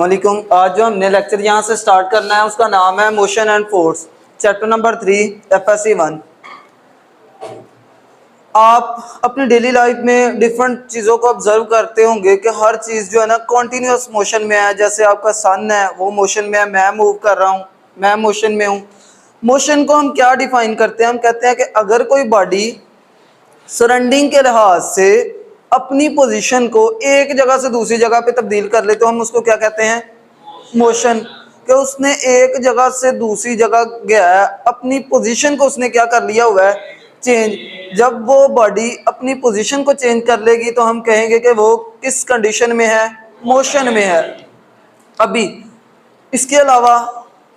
अस्सलामुअलैकुम। आज जो हमने लेक्चर यहाँ से स्टार्ट करना है उसका नाम है motion and force, chapter number 3 FSC 1। आप अपनी डेली लाइफ में डिफरेंट चीज़ों को ऑब्जर्व करते होंगे कि हर चीज़ जो है ना कॉन्टीन्यूस मोशन में है। जैसे आपका सन है वो मोशन में है, मैं मूव कर रहा हूँ, मैं मोशन में हूँ। मोशन को हम क्या डिफाइन करते हैं? हम कहते हैं कि अगर कोई बॉडी सराउंडिंग के लिहाज से अपनी पोजीशन को एक जगह से दूसरी जगह पे तब्दील कर ले तो हम उसको क्या कहते हैं? मोशन। कि उसने एक जगह से दूसरी जगह गया है, अपनी पोजीशन को उसने क्या कर लिया हुआ है? चेंज। जब वो बॉडी अपनी पोजीशन को चेंज कर लेगी तो हम कहेंगे कि वो किस कंडीशन में है? मोशन में है। अभी इसके अलावा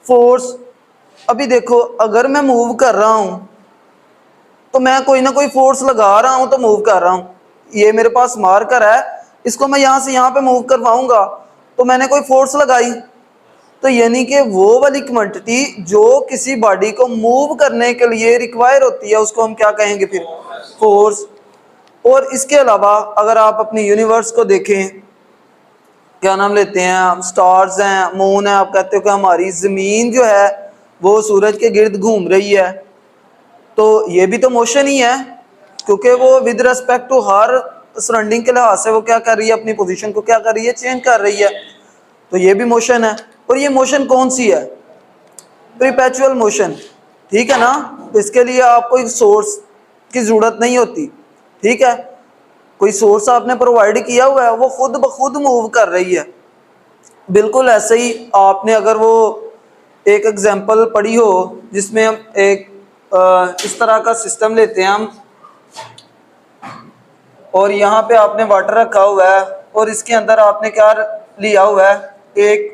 फोर्स, अभी देखो अगर मैं मूव कर रहा हूं तो मैं कोई ना कोई फोर्स लगा रहा हूं तो मूव कर रहा हूं। ये मेरे पास मार्कर है, इसको मैं यहां से यहां पे मूव करवाऊंगा तो मैंने कोई फोर्स लगाई। तो यानी कि वो वाली क्वांटिटी जो किसी बॉडी को मूव करने के लिए रिक्वायर होती है उसको हम क्या कहेंगे फिर? फोर्स। और इसके अलावा अगर आप अपनी यूनिवर्स को देखें, क्या नाम लेते हैं, स्टार्स हैं, मून है, आप कहते हो कि हमारी ज़मीन जो है वो सूरज के गिर्द घूम रही है, तो ये भी तो मोशन ही है, क्योंकि वो विद रिस्पेक्ट टू हर सराउंडिंग के लिहाज से वो क्या कर रही है? अपनी पोजीशन को क्या कर रही है? चेंज कर रही है। तो ये भी मोशन है। और ये मोशन कौन सी है? Perpetual motion. ठीक है ना? तो इसके लिए आपको एक सोर्स की ज़रूरत नहीं होती। ठीक है, कोई सोर्स आपने प्रोवाइड किया हुआ है, वो खुद ब खुद मूव कर रही है। बिल्कुल ऐसे ही आपने अगर वो एक एग्जांपल पढ़ी हो जिसमें हम एक इस तरह का सिस्टम लेते हैं हम, और यहाँ पे आपने वाटर रखा हुआ है और इसके अंदर आपने क्या लिया हुआ है? एक,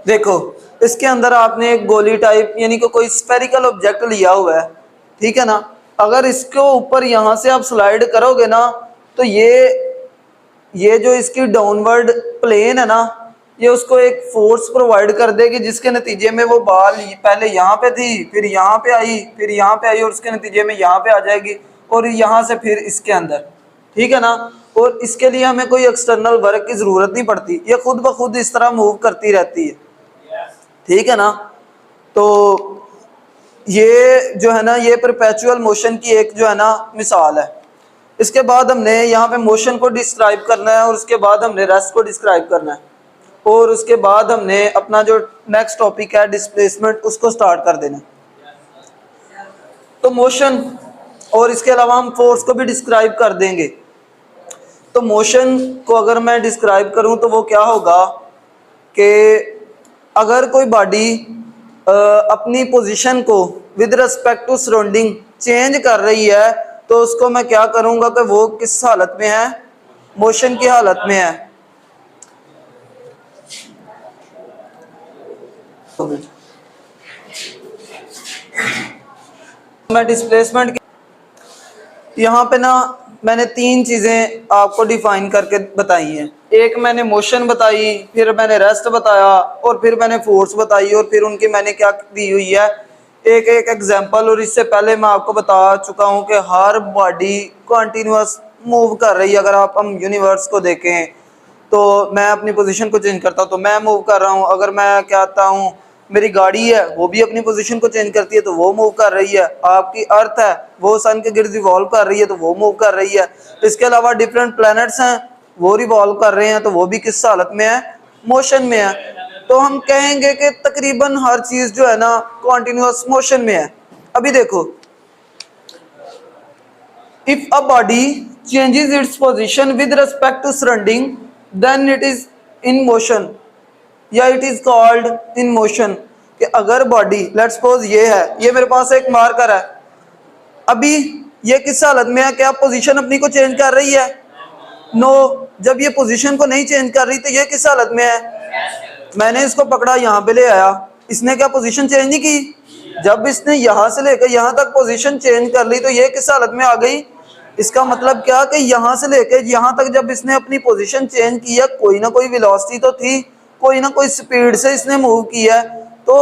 देखो इसके अंदर आपने एक गोली टाइप यानी कि कोई स्फेरिकल ऑब्जेक्ट लिया हुआ है। ठीक है ना? अगर इसको ऊपर यहाँ से आप स्लाइड करोगे ना तो ये जो इसकी डाउनवर्ड प्लेन है ना, ये उसको एक फोर्स प्रोवाइड कर देगी जिसके नतीजे में वो बॉल पहले यहाँ पे थी, फिर यहाँ पे आई, फिर यहाँ पे आई और उसके नतीजे में यहाँ पे आ जाएगी और यहाँ से फिर इसके अंदर। ठीक है ना? और इसके लिए हमें कोई एक्सटर्नल वर्क की ज़रूरत नहीं पड़ती, ये खुद ब खुद इस तरह मूव करती रहती है। ठीक है ना? तो ये जो है ना, ये परपेचुअल मोशन की एक जो है ना मिसाल है। इसके बाद हमने यहाँ पे मोशन को डिस्क्राइब करना है और उसके बाद हमने रेस्ट को डिस्क्राइब करना है और उसके बाद हमने अपना जो नेक्स्ट टॉपिक है डिस्प्लेसमेंट उसको स्टार्ट कर देना। तो मोशन और इसके अलावा हम फोर्स को भी डिस्क्राइब कर देंगे। तो मोशन को अगर मैं डिस्क्राइब करूं तो वो क्या होगा कि अगर कोई बॉडी अपनी पोजीशन को with respect to surrounding change कर रही है तो उसको मैं क्या करूंगा कि वो किस हालत में है? मोशन की हालत में है। मैं डिस्प्लेसमेंट यहाँ पे ना मैंने तीन चीज़ें आपको डिफाइन करके बताई हैं। एक मैंने मोशन बताई, फिर मैंने रेस्ट बताया और फिर मैंने फोर्स बताई और फिर उनकी मैंने क्या दी हुई है? एक एक एग्जांपल। और इससे पहले मैं आपको बता चुका हूँ कि हर बॉडी कंटिन्यूअस मूव कर रही है। अगर आप हम यूनिवर्स को देखें तो मैं अपनी पोजीशन को चेंज करता हूँ तो मैं मूव कर रहा हूँ। अगर मैं क्या आता हूँ, मेरी गाड़ी है वो भी अपनी पोजीशन को चेंज करती है तो वो मूव कर रही है। आपकी अर्थ है वो सन के गिर्द रिवॉल्व कर रही है तो वो मूव कर रही है। इसके अलावा डिफरेंट प्लैनेट्स हैं वो रिवॉल्व कर रहे हैं तो वो भी किस हालत में है? मोशन में है। तो हम कहेंगे कि तकरीबन हर चीज जो है ना कॉन्टिन्यूअस मोशन में है। अभी देखो, if a body changes its position with respect to surrounding then it is in motion या it is called in motion. कि अगर बॉडी लेट्स सपोज ये है, ये मेरे पास एक मार्कर है, अभी ये किस हालत में है? क्या पोजीशन अपनी को चेंज कर रही है? नो। जब ये पोजीशन को नहीं चेंज कर रही तो ये किस हालत में है? मैंने इसको पकड़ा, यहाँ पे ले आया, इसने क्या पोजीशन चेंज नहीं की? जब इसने यहाँ से लेकर यहाँ तक पोजीशन चेंज कर ली तो ये किस हालत में आ गई? इसका मतलब क्या कि यहाँ से लेकर यहाँ तक जब इसने अपनी पोजीशन चेंज किया कोई ना कोई वेलोसिटी तो थी, कोई ना कोई स्पीड से इसने मूव किया है। तो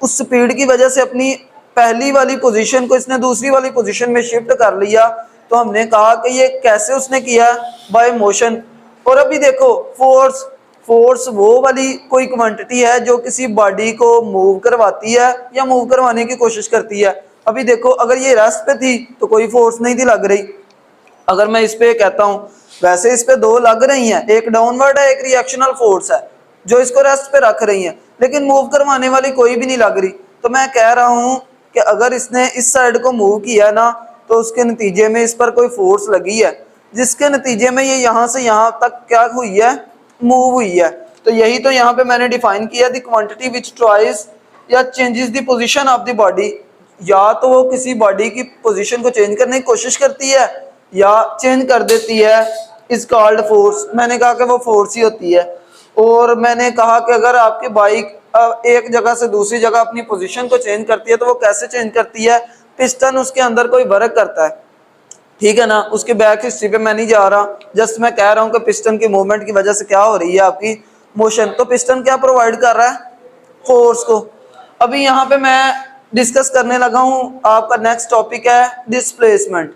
उस स्पीड की वजह से अपनी पहली वाली पोजीशन को इसने दूसरी वाली पोजीशन में शिफ्ट कर लिया। तो हमने कहा कि ये कैसे उसने किया? Bye motion. और अभी देखो फोर्स, फोर्स वो वाली कोई क्वांटिटी है जो किसी बॉडी को मूव करवाती है या मूव करवाने की कोशिश करती है। अभी देखो अगर ये रेस्ट पे थी तो कोई फोर्स नहीं थी लग रही। अगर मैं इस पे कहता हूं, वैसे इस पे दो लग रही हैं, एक डाउनवर्ड है एक रिएक्शनल फोर्स है जो इसको रेस्ट पे रख रही है, लेकिन मूव करवाने वाली कोई भी नहीं लग रही। तो मैं कह रहा हूं कि अगर इसने इस साइड को मूव किया ना तो उसके नतीजे में इस पर कोई फोर्स लगी है, जिसके नतीजे में ये यहाँ से यहाँ तक क्या हुई है, मूव हुई है। तो यही तो यहाँ पे मैंने डिफाइन किया, द क्वांटिटी विच ट्राइज या changes the position of the body. या तो वो किसी बॉडी की पोजीशन को चेंज करने की कोशिश करती है या चेंज कर देती है, इज कॉल्ड फोर्स। मैंने कहा कि वो फोर्स ही होती है। और मैंने कहा कि अगर आपकी बाइक एक जगह से दूसरी जगह अपनी पोजीशन को चेंज करती है तो वो कैसे चेंज करती है, पिस्टन उसके अंदर कोई वर्क करता है, ठीक है ना। उसके बैक हिस्ट्री पे मैं नहीं जा रहा, जस्ट मैं कह रहा हूँ कि पिस्टन की मूवमेंट की वजह से क्या हो रही है आपकी मोशन। तो पिस्टन क्या प्रोवाइड कर रहा है, फोर्स को। अभी यहाँ पे मैं डिस्कस करने लगा हूँ, आपका नेक्स्ट टॉपिक है डिस्प्लेसमेंट,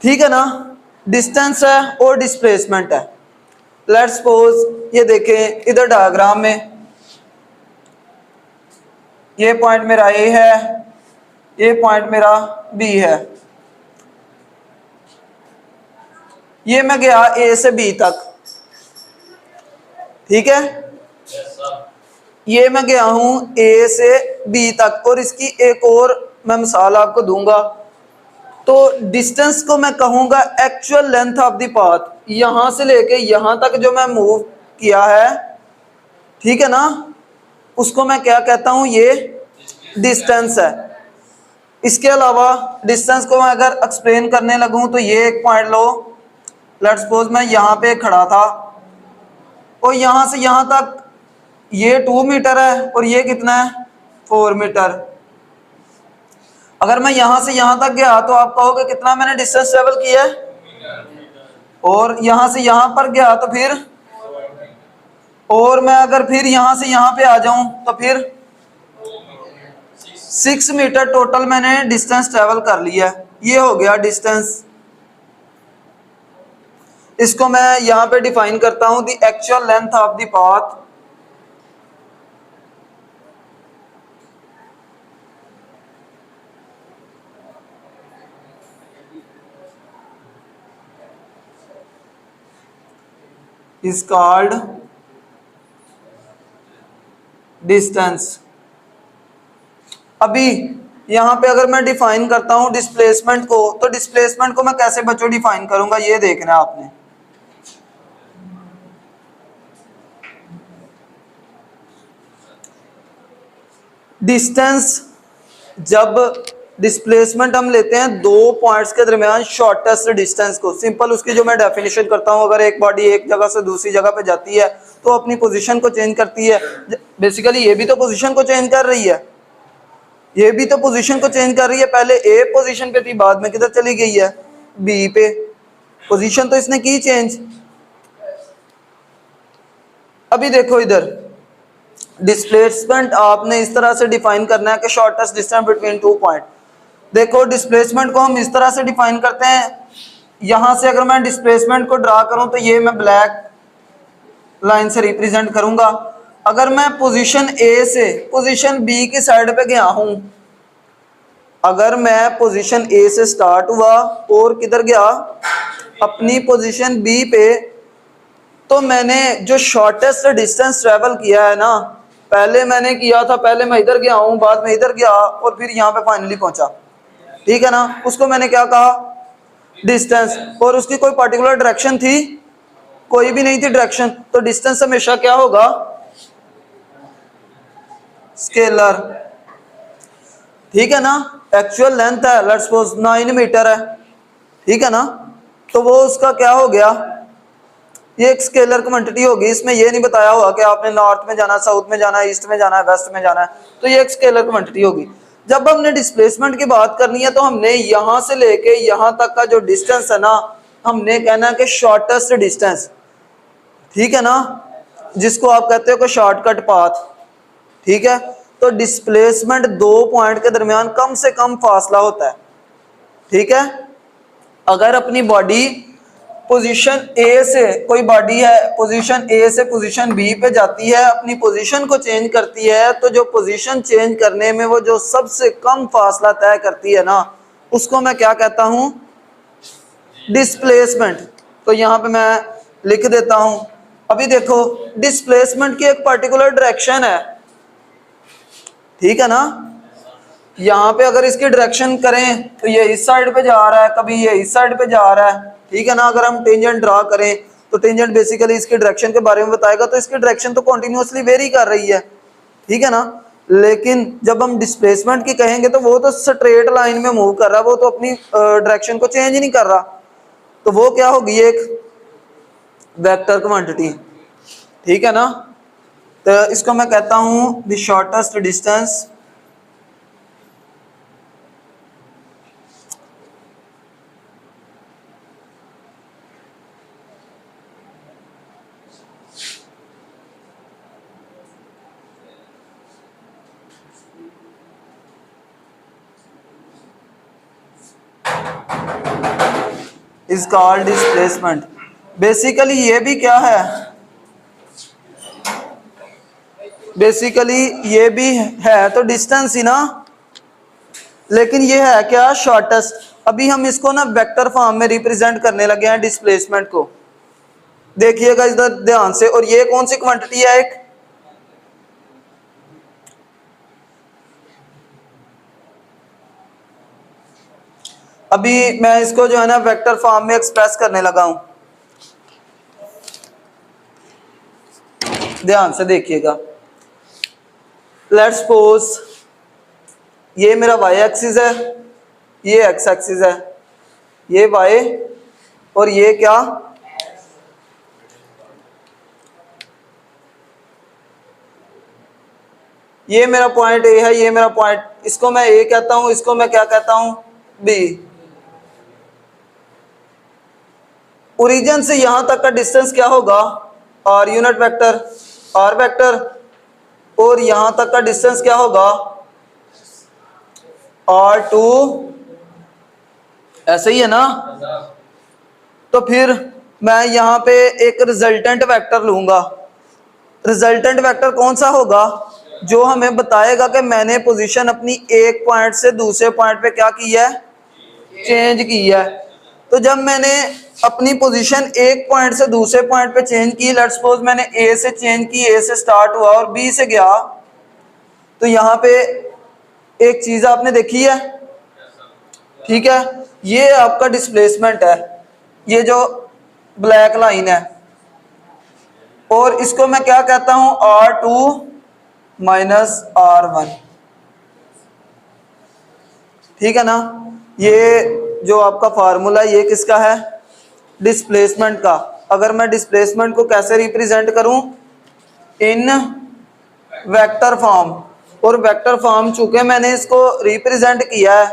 ठीक है ना। डिस्टेंस है और डिस्प्लेसमेंट है। लेट्स सपोज ये देखें इधर डायग्राम में, ये पॉइंट मेरा ए है, ये पॉइंट मेरा बी है, ये मैं गया ए से बी तक, ठीक है। ये मैं गया हूं ए से बी तक, और इसकी एक और मैं मिसाल आपको दूंगा। तो डिस्टेंस को मैं कहूंगा actual length of the path, यहां से लेके यहां तक जो मैं मूव किया है, ठीक है ना, उसको मैं क्या कहता हूं, ये डिस्टेंस है। इसके अलावा डिस्टेंस को मैं अगर एक्सप्लेन करने लगूं तो ये एक पॉइंट लो, लेट्स सपोज मैं यहाँ पे खड़ा था और यहाँ से यहाँ तक ये 2 मीटर है और ये कितना है, 4 मीटर। अगर मैं यहाँ से यहाँ तक गया तो आप कहोगे कितना मैंने डिस्टेंस ट्रेवल किया है, और यहाँ से यहाँ पर गया तो फिर, और मैं अगर फिर यहाँ से यहाँ पे आ जाऊं तो फिर 6 मीटर टोटल मैंने डिस्टेंस ट्रेवल कर लिया। ये हो गया डिस्टेंस। इसको मैं यहां पे डिफाइन करता हूं, the actual length of the path is called distance. अभी यहां पे अगर मैं डिफाइन करता हूं डिस्प्लेसमेंट को, तो डिस्प्लेसमेंट को मैं कैसे बच्चों डिफाइन करूंगा, ये देखना है आपने। डिस्टेंस, जब डिस्प्लेसमेंट हम लेते हैं दो पॉइंट्स के दरमियान शॉर्टेस्ट डिस्टेंस को, सिंपल उसकी जो मैं डेफिनेशन करता हूं, अगर एक बॉडी एक जगह से दूसरी जगह पे जाती है तो अपनी पोजीशन को चेंज करती है। बेसिकली ये भी तो पोजीशन को चेंज कर रही है, ये भी तो पोजीशन को चेंज कर रही है। पहले ए पोजीशन पे थी, बाद में किधर चली गई है, बी पे। पोजीशन तो इसने की चेंज। अभी देखो इधर डिस्प्लेसमेंट आपने इस तरह से डिफाइन करना है कि शॉर्टेस्ट डिस्टेंस बिटवीन 2 पॉइंट। देखो डिस्प्लेसमेंट को हम इस तरह से डिफाइन करते हैं, यहां से अगर मैं डिस्प्लेसमेंट को ड्रा करूं तो ये मैं ब्लैक लाइन से रिप्रेजेंट करूंगा। अगर मैं पोजीशन ए से पोजीशन बी की साइड पे गया हूं, अगर मैं पोजीशन ए से स्टार्ट हुआ और किधर गया, अपनी पोजीशन बी पे, तो मैंने जो शॉर्टेस्ट डिस्टेंस ट्रेवल किया है ना, पहले मैंने किया था, पहले मैं इधर गया हूं, बाद में इधर गया और फिर यहाँ पे फाइनली पहुंचा, ठीक है ना। उसको मैंने क्या कहा, डिस्टेंस। और उसकी कोई पर्टिकुलर डायरेक्शन थी, कोई भी नहीं थी डायरेक्शन। तो डिस्टेंस हमेशा क्या होगा, स्केलर, ठीक है ना। एक्चुअल लेंथ है लेट्स सपोज 9 मीटर है, ठीक है ना, तो वो उसका क्या हो गया, ये एक स्केलर क्वांटिटी होगी। इसमें ये नहीं बताया हुआ कि आपने नॉर्थ में जाना, साउथ में जाना, ईस्ट में जाना है, वेस्ट में जाना है, तो ये एक स्केलर क्वांटिटी होगी। जब हमने डिस्प्लेसमेंट की बात करनी है तो हमने यहां से लेके यहां तक का जो डिस्टेंस है ना, हमने कहना कि शॉर्टेस्ट डिस्टेंस, ठीक है ना, जिसको आप कहते हो कि शॉर्टकट पाथ, ठीक है। तो डिस्प्लेसमेंट दो पॉइंट के दरमियान कम से कम फासला होता है, ठीक है। अगर अपनी बॉडी पोजीशन ए से कोई बॉडी है, पोजीशन ए से पोजीशन बी पे जाती है, अपनी पोजीशन को चेंज करती है, तो जो पोजीशन चेंज करने में वो जो सबसे कम फासला तय करती है ना, उसको मैं क्या कहता हूँ, डिस्प्लेसमेंट। तो यहाँ पे मैं लिख देता हूँ। अभी देखो डिस्प्लेसमेंट की एक पर्टिकुलर डायरेक्शन है, ठीक है ना। यहाँ पे अगर इसकी डायरेक्शन करें तो ये इस साइड पे जा रहा है, कभी ये इस साइड पे जा रहा है, ठीक है ना। अगर हम टेंजेंट ड्रा करें तो टेंजेंट बेसिकली इसकी डायरेक्शन के बारे में बताएगा, तो इसकी डायरेक्शन तो कॉन्टिन्यूसली वेरी कर रही है, ठीक है ना। लेकिन जब हम डिस्प्लेसमेंट की कहेंगे तो वो तो स्ट्रेट लाइन में मूव कर रहा है, वो तो अपनी डायरेक्शन को चेंज ही नहीं कर रहा, तो वो क्या होगी, एक वेक्टर क्वांटिटी, ठीक है ना। तो इसको मैं कहता हूँ the shortest distance is called displacement. Basically ये भी क्या है, बेसिकली ये भी है तो डिस्टेंस ही ना, लेकिन ये है क्या, शॉर्टेस्ट। अभी हम इसको ना वेक्टर फॉर्म में रिप्रेजेंट करने लगे हैं डिस्प्लेसमेंट को, देखिएगा इधर ध्यान से। और ये कौन सी क्वांटिटी है, एक अभी मैं इसको जो है ना वेक्टर फॉर्म में एक्सप्रेस करने लगा हूं, ध्यान से देखिएगा। लेट्स सपोज ये मेरा y एक्सिस है, ये x एक्सिस है, ये y और ये क्या, ये मेरा पॉइंट A है, ये मेरा पॉइंट, इसको मैं A कहता हूं, इसको मैं क्या कहता हूं, B। ओरिजिन से यहां तक का डिस्टेंस क्या होगा, r unit vector, r vector, और यहां तक का डिस्टेंस क्या होगा, r2, ऐसे ही है ना। तो फिर मैं यहां पे एक रिजल्टेंट वेक्टर लूंगा। रिजल्टेंट वेक्टर कौन सा होगा, जो हमें बताएगा कि मैंने पोजीशन अपनी एक पॉइंट से दूसरे पॉइंट पे क्या की है, चेंज की है। तो जब मैंने अपनी पोजीशन एक पॉइंट से दूसरे पॉइंट पे चेंज की, लेट्स सपोज मैंने ए से चेंज की, ए से स्टार्ट हुआ और बी से गया, तो यहाँ पे एक चीज आपने देखी है, ठीक है, ये आपका डिस्प्लेसमेंट है, ये जो ब्लैक लाइन है, और इसको मैं क्या कहता हूं, R2 माइनस R1, ठीक है ना। ये जो आपका फार्मूला ये किसका है, डिस्प्लेसमेंट का। अगर मैं डिस्प्लेसमेंट को कैसे रिप्रेजेंट करूं, इन वेक्टर फॉर्म, और वेक्टर फॉर्म चूंकि मैंने इसको रिप्रेजेंट किया है,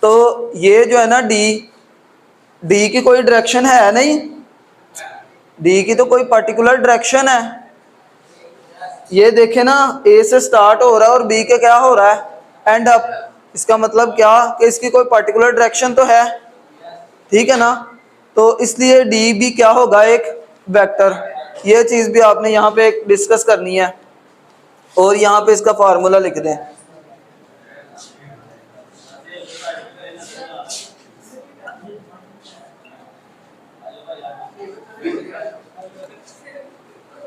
तो ये जो है ना डी की कोई डायरेक्शन है नहीं, डी की तो कोई पर्टिकुलर डायरेक्शन है। ये देखे ना, ए से स्टार्ट हो रहा है और बी के क्या हो रहा है, एंड अप। इसका मतलब क्या कि इसकी कोई पर्टिकुलर डायरेक्शन तो है, ठीक है ना। तो इसलिए डी भी क्या होगा, एक वेक्टर। ये चीज भी आपने यहाँ पे डिस्कस करनी है, और यहाँ पे इसका फार्मूला लिख दें।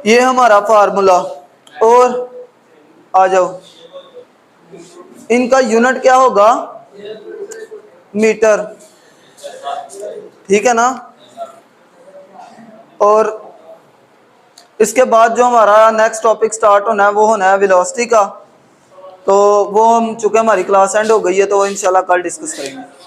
ये हमारा फार्मूला, और आ जाओ, इनका यूनिट क्या होगा, मीटर, ठीक है ना। और इसके बाद जो हमारा नेक्स्ट टॉपिक स्टार्ट होना है वो होना है वेलोसिटी का। तो वो हम चूंकि हमारी क्लास एंड हो गई है, तो इंशाल्लाह कल डिस्कस करेंगे।